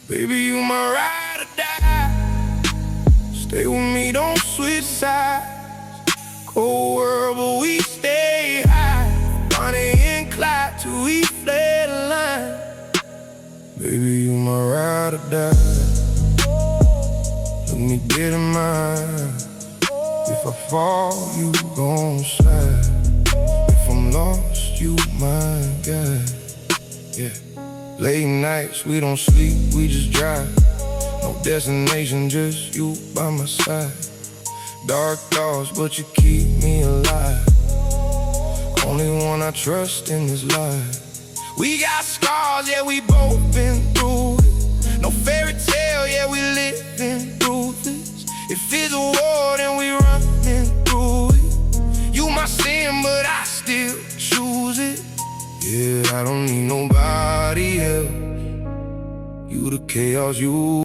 Baby, you my ride or die. Stay with me, don't switch sides. Cold world, but we stay high. Bonnie and Clyde till we fled the line. Baby, you my ride or die. Look me dead in my eyes. If I fall, you gon' slide. If I'm lost, you my guide. Yeah. Late nights, we don't sleep, we just drive. No destination, just you by my side. Dark thoughts, but you keep me alive. Only one I trust in this life. We got scars, yeah, we both been through it. No fairy tale, yeah, we living through this. If it's a war, then we running through it. You my sin, but I still choose it. Yeah, I don't need nobody else. You the chaos, you